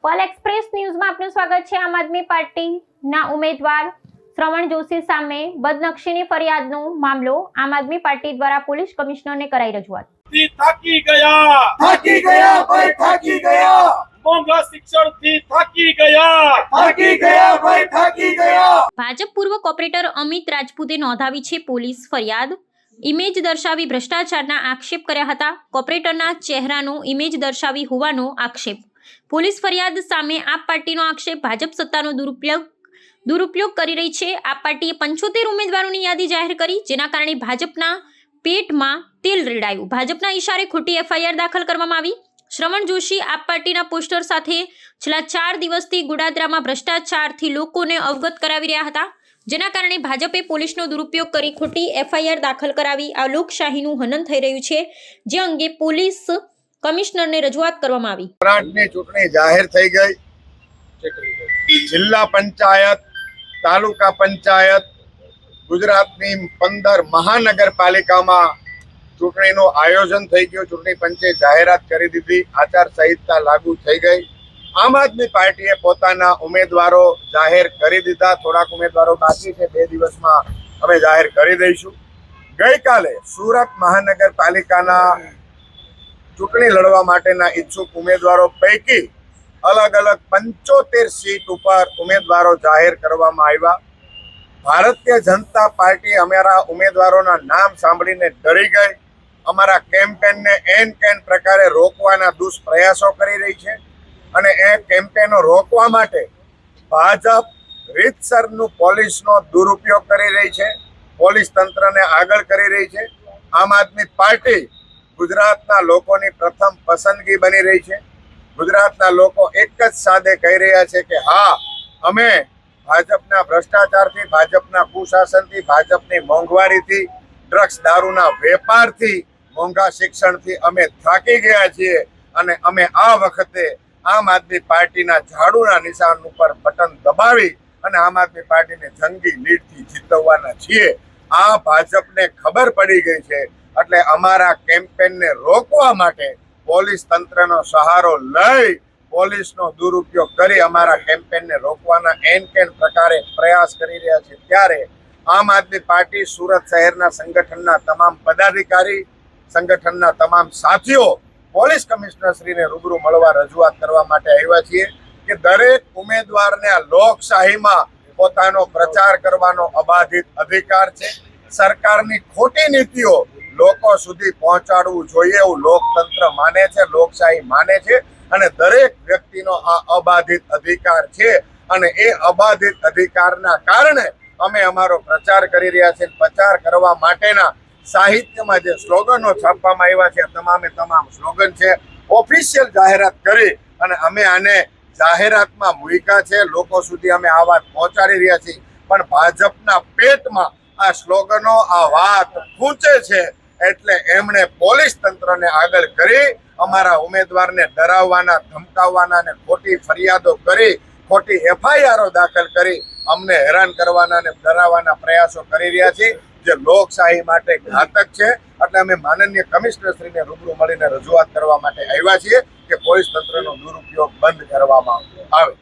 પલ express ન્યૂઝમાં આપનું સ્વાગત છે। આમ આદમી પાર્ટીના ઉમેદવાર શ્રવણ જોશી સામે બદનક્ષીની ફરિયાદનો મામલો આમ આદમી પાર્ટી દ્વારા પોલીસ કમિશનરને કરાઈ રજૂઆત। થાકી ગયા ભાઈ, થાકી ગયા મોંઘા શિક્ષણથી થાકી ગયા ભાજપ પૂર્વ કોર્પોરેટર અમિત રાજપૂતે નોંધાવી છે પોલીસ ફરિયાદ। ઇમેજ દર્શાવી ભ્રષ્ટાચારના આક્ષેપ કર્યા હતા। કોર્પોરેટરના ચહેરાનો ઇમેજ દર્શાવી હોવાનો આક્ષેપ। પોલીસ ફરિયાદ સામે આપ પાર્ટીનો આક્ષેપ ભાજપ સત્તાનો દુરુપયોગ કરી રહી છે। આપ પાર્ટીએ 75 ઉમેદવારોની યાદી જાહેર કરી, જેના કારણે ભાજપના પેટમાં તેલ રેડાયું। ભાજપના ઈશારે ખોટી એફઆઈઆર દાખલ કરવામાં આવી। શ્રવણ જોશી આપ પાર્ટીના પોસ્ટર સાથે છેલ્લા 4 દિવસથી ગોડાદરામાં ભ્રષ્ટાચારથી લોકોને અવગત કરાવી રહ્યા હતા, જેના કારણે ભાજપે પોલીસનો દુરુપયોગ કરી ખોટી એફઆઈઆર દાખલ કરાવી આ લોકશાહીનું હનન થઈ રહ્યું છે, જે અંગે પોલીસ કમિશનરને રજૂઆત કરવામાં આવી। પ્રાંતની ચૂંટણી જાહેર થઈ ગઈ। જિલ્લા પંચાયત, તાલુકા પંચાયત, ગુજરાતની 15 મહાનગરપાલિકામાં ચૂંટણીનું આયોજન થઈ ગયું। ચૂંટણી પંચે જાહેરાત કરી દીધી, આચારસંહિતા લાગુ થઈ ગઈ। આમ આદમી પાર્ટીએ પોતાના ઉમેદવારો જાહેર કરી દીધા। થોડાક ઉમેદવારો બાકી છે, 2 દિવસમાં અમે જાહેર કરી દઈશું। ગઈકાલે સુરત મહાનગરપાલિકાના ચૂંટણી લડવા માટેના ઈચ્છુક ઉમેદવારો પૈકી અલગ અલગ 75 સીટ ઉપર ઉમેદવારો જાહેર કરવામાં આવ્યા। ભારતીય જનતા પાર્ટી અમારા ઉમેદવારોના નામ સાંભળીને ડરી ગઈ। અમારા કેમ્પેનને એન કેન પ્રકારે રોકવાના દુષ્પ્રયાસો કરી રહી છે, અને એ કેમ્પેનો રોકવા માટે ભાજપ રીતસરનું પોલીસનો દુરુપયોગ કરી રહી છે, પોલીસ તંત્રને આગળ કરી રહી છે। આમ આદમી પાર્ટી ગુજરાતના લોકોની પ્રથમ પસંદગી બની રહી છે। ગુજરાતના લોકો એક જ સાથે કહી રહ્યા છે કે હા, અમે ભાજપના ભ્રષ્ટાચારથી, ભાજપના કુશાસનથી, ભાજપની મોંઘવારીથી, ડ્રગ્સ દારૂના વેપારથી, મોંઘા શિક્ષણથી અમે થાકી ગયા છીએ, અને અમે આ વખતે આમ આદમી પાર્ટીના ઝાડુના નિશાન ઉપર બટન દબાવી અને આમ આદમી પાર્ટીને જંગી લીડથી જીતવવાના છીએ। આ ભાજપને ખબર પડી ગઈ છે, એટલે અમારા કેમ્પેનને રોકવા માટે પોલીસ તંત્રનો સહારો લઈ પોલીસનો દુરુપયોગ કરી અમારા કેમ્પેનને રોકવાના એન કેન પ્રકારે પ્રયાસ કરી રહ્યા છે। ત્યારે આમ આદમી પાર્ટી સુરત શહેરના સંગઠનના તમામ પદાધિકારી, સંગઠનના તમામ સાથીઓ પોલીસ કમિશનરશ્રીને રૂબરૂ મળવા રજૂઆત કરવા માટે આવ્યા છીએ કે દરેક ઉમેદવારને આ લોકશાહીમાં પોતાનો પ્રચાર કરવાનો અબાધિત અધિકાર છે। સરકારની ખોટી નીતિઓ લોકો સુધી પહોંચાડવું જોઈએ એવું લોકતંત્ર માને છે, લોકશાહી માને છે, અને દરેક વ્યક્તિનો આ અબાધિત અધિકાર છે, અને એ અબાધિત અધિકારના કારણે અમે અમારો પ્રચાર કરી રહ્યા છીએ। પ્રચાર કરવા માટેના સાહિત્યમાં જે સ્લોગનો છાપવામાં આવ્યા છે, તમામે તમામ સ્લોગન છે, ઓફિશિયલ જાહેરાત કરી અને અમે આને જાહેરાતમાં મૂક્યા છે, લોકો સુધી અમે આ વાત પહોંચાડી રહ્યા છીએ। પણ ભાજપના પેટમાં આ સ્લોગનો, આ વાત પૂંચે છે, એટલે એમણે પોલીસ તંત્રને આગળ કરી અમારા ઉમેદવારને ડરાવવાના, ધમકાવવાના અને ખોટી ફરિયાદો કરી, ખોટી એફઆઈઆરો દાખલ કરી અમને હેરાન કરવાના અને ડરાવવાના પ્રયાસો કરી રહ્યા છે, જે લોકશાહી માટે ઘાતક છે। એટલે અમે માનનીય કમિશનરશ્રીને રૂબરૂ મળીને રજૂઆત કરવા માટે આવ્યા છીએ કે પોલીસ તંત્રનો દુરુપયોગ બંધ કરવામાં આવે।